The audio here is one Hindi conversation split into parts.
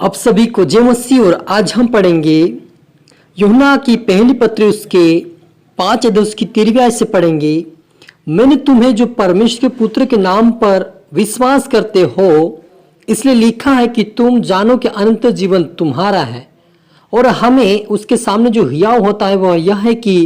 आप सभी को जय मसीह। और आज हम पढ़ेंगे यूहन्ना की पहली पत्री उसके 5 अध्याय उसकी 13वीं आयत से पढ़ेंगे। मैंने तुम्हें जो परमेश्वर के पुत्र के नाम पर विश्वास करते हो इसलिए लिखा है कि तुम जानो कि अनंत जीवन तुम्हारा है। और हमें उसके सामने जो हियाव होता है वह यह है कि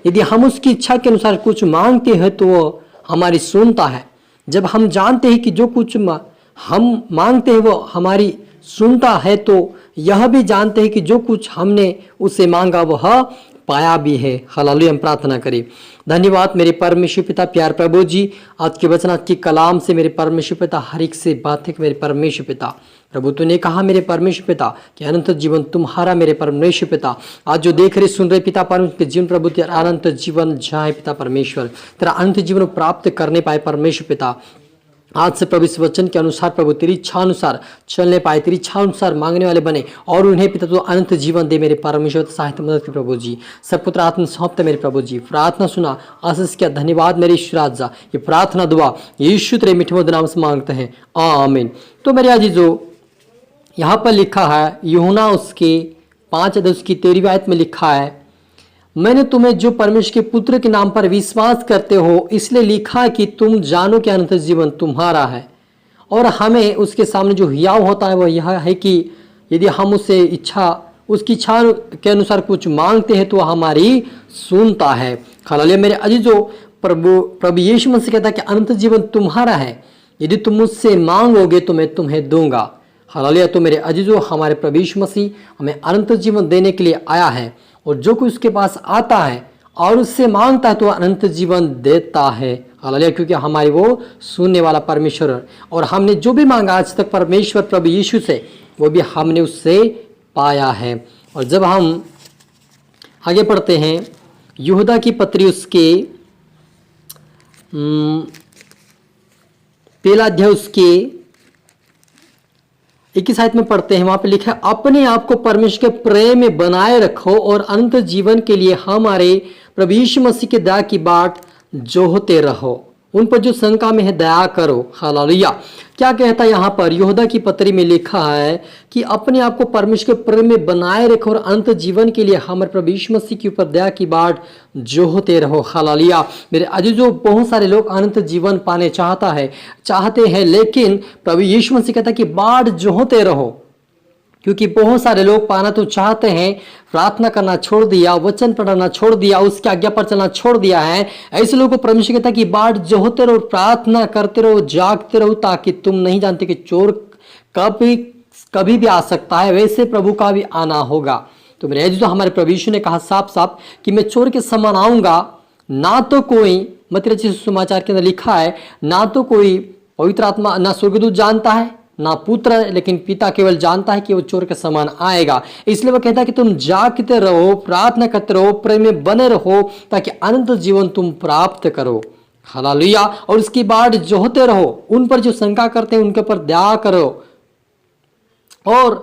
यदि हम उसकी इच्छा के अनुसार कुछ मांगते हैं तो वह हमारी सुनता है। जब हम जानते हैं कि जो कुछ हम मांगते हैं वो हमारी सुनता है तो यह भी जानते हैं कि जो कुछ हमने उसे मांगा वह पाया भी है। हालेलुया। हम प्रार्थना करें। धन्यवाद मेरे परमेश्वर पिता, प्यार प्रभु जी, आज के वचन, आज के कलाम से मेरे परमेश्वर पिता हर एक से बात है। मेरे परमेश्वर पिता प्रभु तूने कहा मेरे परमेश्वर पिता कि अनंत जीवन तुम्हारा। मेरे परमेश्वर पिता आज जो देख रहे सुन रहे पिता परमेश्वर के जीवन प्रभु तेरा अनंत जीवन जाए पिता परमेश्वर, तेरा अनंत जीवन प्राप्त करने पाए परमेश्वर पिता। आज से प्रभु इस वचन के अनुसार प्रभु तेरी इच्छा अनुसार चलने पाए, तेरी इच्छा अनुसार मांगने वाले बने और उन्हें पिता तो अनंत जीवन दे। मेरे परमेश्वर सहायता मदद की प्रभु जी। सब पुत्र आत्मा सौंपते मेरे प्रभु जी। प्रार्थना सुना, आशीष किया, धन्यवाद मेरे ईश्वर राजा। ये प्रार्थना दुआ यीशु तेरे मीठे मधुर नाम से मांगते हैं, आमीन। तो मेरे अजीजों, यहाँ पर लिखा है यूहन्ना उसके 5 अध्याय उसकी 13वीं आयत में लिखा है, मैंने तुम्हें जो परमेश्वर के पुत्र के नाम पर विश्वास करते हो इसलिए लिखा कि तुम जानो कि अनंत जीवन तुम्हारा है। और हमें उसके सामने जो हियाव होता है वह यह है कि यदि हम उसकी इच्छा के अनुसार कुछ मांगते हैं तो हमारी सुनता है। हालेलुया। मेरे अजीजों, प्रभु यीशु मसीह कहता है कि अनंत जीवन तुम्हारा है, यदि तुम मुझसे मांगोगे तो मैं तुम्हें दूंगा। हालेलुया। तो मेरे अजीजों, हमारे प्रभु यीशु मसीह हमें अनंत जीवन देने के लिए आया है और जो कोई उसके पास आता है और उससे मांगता है तो अनंत जीवन देता है। हालेलुया। क्योंकि हमारी वो सुनने वाला परमेश्वर है और हमने जो भी मांगा आज तक परमेश्वर प्रभु यीशु से वो भी हमने उससे पाया है। और जब हम आगे पढ़ते हैं यूहन्ना की पत्री उसके पहला अध्याय उसके 21 आयत में पढ़ते हैं, वहां पे लिखा है, अपने आप को परमेश्वर के प्रेम में बनाए रखो और अनंत जीवन के लिए हमारे प्रभु यीशु मसीह के दया की बाट जोहते रहो। उन पर जो शंका में है दया करो। हालेलुया। क्या कहता है यहाँ पर यूहन्ना की पत्री में लिखा है कि अपने आप को परमेश्वर के प्रेम में बनाए रखो और अनंत जीवन के लिए हमारे प्रभु यीशु मसीह के ऊपर दया की बाट जोहते रहो। हालेलुया। मेरे अजीजों, बहुत सारे लोग अनंत जीवन पाने चाहते हैं लेकिन प्रभु यीशु मसीह कहता है कि बाट जोहते रहो। क्योंकि बहुत सारे लोग पाना तो चाहते हैं, प्रार्थना करना छोड़ दिया, वचन पढ़ना छोड़ दिया, उसकी आज्ञा पर चलना छोड़ दिया है। ऐसे लोगों को परमेश्वर कहता है कि बाट जोहते रहो, प्रार्थना करते रहो, जागते रहो, ताकि तुम नहीं जानते कि चोर कभी भी आ सकता है, वैसे प्रभु का भी आना होगा। तो मेरे जो हमारे प्रभु यीशु ने कहा साफ साफ कि मैं चोर के समान आऊंगा, ना तो कोई मत्ती सुसमाचार के अंदर लिखा है, ना तो कोई पवित्र आत्मा ना स्वर्गदूत जानता है ना पुत्र, लेकिन पिता केवल जानता है कि वो चोर के समान आएगा। इसलिए वो कहता है कि तुम जागते रहो, प्रार्थना करते रहो, प्रेम में बने रहो ताकि अनंत जीवन तुम प्राप्त करो। हालेलुया। और उसकी बाट जोहते रहो, उन पर जो शंका करते हैं उनके ऊपर दया करो और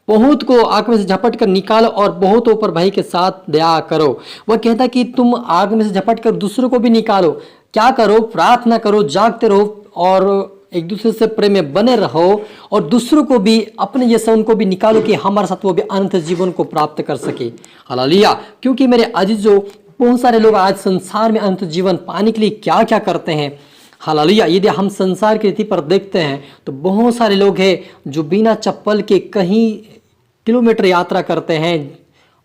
बहुत को आग में से झपट कर निकालो और बहुतों पर भाई के साथ दया करो। वह कहता है कि तुम आग में से झपट कर दूसरों को भी निकालो। क्या करो? प्रार्थना करो, जागते रहो और एक दूसरे से प्रेम में बने रहो और दूसरों को भी अपने जैसा उनको भी निकालो कि हमारे साथ वो भी अनंत जीवन को प्राप्त कर सके। हालेलुया। क्योंकि मेरे अजीजों, बहुत सारे लोग आज संसार में अनंत जीवन पाने के लिए क्या क्या करते हैं। हालेलुया। यदि हम संसार की रीति पर देखते हैं तो बहुत सारे लोग हैं जो बिना चप्पल के कहीं किलोमीटर यात्रा करते हैं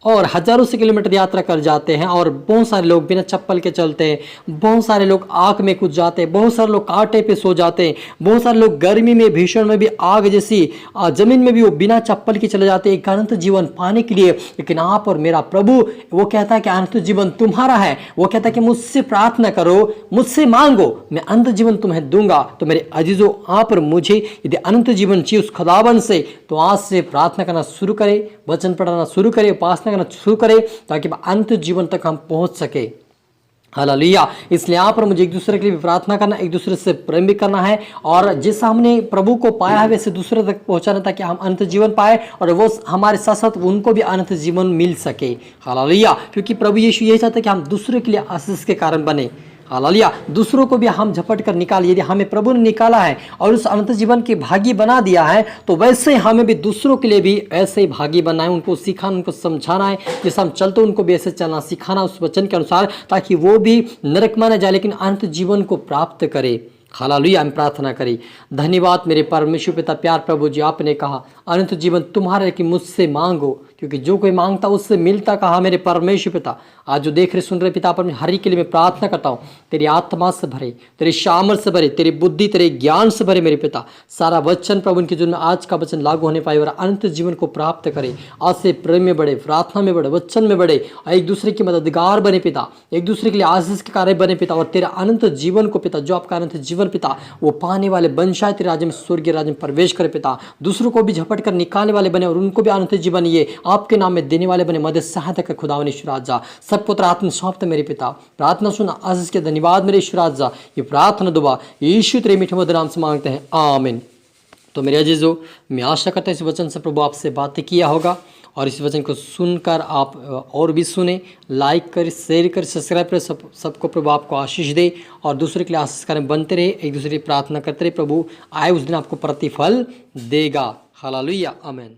और हजारों से किलोमीटर यात्रा कर जाते हैं। और बहुत सारे लोग बिना चप्पल के चलते हैं, बहुत सारे लोग आग में कूद जाते हैं, बहुत सारे लोग कांटे पे सो जाते हैं, बहुत सारे लोग गर्मी में भीषण में भी आग जैसी जमीन में भी वो बिना चप्पल के चले जाते हैं एक अनंत जीवन पाने के लिए। लेकिन आप और मेरा प्रभु वो कहता है कि अनंत जीवन तुम्हारा है। वो कहता है कि मुझसे प्रार्थना करो, मुझसे मांगो, मैं अनंत जीवन तुम्हें दूंगा। तो मेरे अजीजों, आप और मुझे यदि अनंत जीवन चाहिए उस खुदावन से तो आज से प्रार्थना करना शुरू करें, वचन पढ़ना शुरू करें, उपासना करना शुरू करें ताकि अनंत जीवन तक हम पहुंच सके। हालेलुया। इसलिए यहाँ पर मुझे एक दूसरे के लिए भी प्रार्थना करना, एक दूसरे से प्रेम भी करना है और जैसा हमने प्रभु को पाया है वैसे दूसरे तक पहुंचाना ताकि हम अनंत जीवन पाए और वो हमारे साथ साथ उनको भी अनंत जीवन मिल सके। हालेलुया। क्योंकि प्रभु यीशु यही चाहता है कि हम दूसरे के लिए आशीष के कारण बने। हालेलुया। दूसरों को भी हम झपट कर निकालिए। यदि हमें प्रभु ने निकाला है और उस अनंत जीवन के भागी बना दिया है, तो वैसे हमें भी दूसरों के लिए भी ऐसे ही भागी बनना है, उनको सिखाना, उनको समझाना है। जैसे हम चलते उनको भी ऐसे चलना सिखाना उस वचन के अनुसार, ताकि वो भी नरक में न जाए लेकिन अनंत जीवन को प्राप्त करे। हालेलुया। हम प्रार्थना करें। धन्यवाद मेरे परमेश्वर पिता, प्यार प्रभु जी, आपने कहा अनंत जीवन तुम्हारे कि मुझसे मांगो, क्योंकि जो कोई मांगता उससे मिलता, कहा मेरे परमेश्वर पिता। आज जो देख रहे सुन रहे पिता, पर हर एक के लिए मैं प्रार्थना करता हूँ, तेरी आत्मा से भरे, तेरी सामर्थ से भरे, तेरी बुद्धि, तेरे ज्ञान से भरे मेरे पिता। सारा वचन प्रभु उनके जीवन में आज का वचन लागू होने पाए और अनंत जीवन को प्राप्त करे। आज से प्रेम में बढ़े, प्रार्थना में बढ़े, वचन में बढ़े, और एक दूसरे की मददगार बने पिता, एक दूसरे के लिए आशीष के कार्य बने पिता, और तेरा अनंत जीवन को पिता, जो आपका अनंत जीवन पिता वो पाने वाले बन जाए, तेरे राज्य में, स्वर्गीय राज्य में प्रवेश करे पिता। दूसरों को भी झपट कर निकालने वाले बने और उनको भी अनंत जीवन ये आपके नाम में देने वाले बने। मदद सहायता कर खुदावन ईश्वर राजा, सबको तेरा आत्मा सौंपते मेरे पिता। प्रार्थना सुना आशीष के धन्यवाद मेरे ईश्वर राजा। ये प्रार्थना दुआ यीशु तेरे मीठे मधुर नाम से मांगते हैं, आमीन। तो मेरे अजीजों, मैं आशा करता हूँ इस वचन से प्रभु आपसे बातें किया होगा, और इस वचन को सुनकर आप और भी सुने, लाइक कर, शेयर कर, सब्सक्राइब कर, सबको प्रभु आपको आशीष दे और दूसरे के लिए आशीष कारण बनते रहे, एक दूसरे की प्रार्थना करते रहे। प्रभु आए उस दिन आपको प्रतिफल देगा। हालेलुया, आमीन।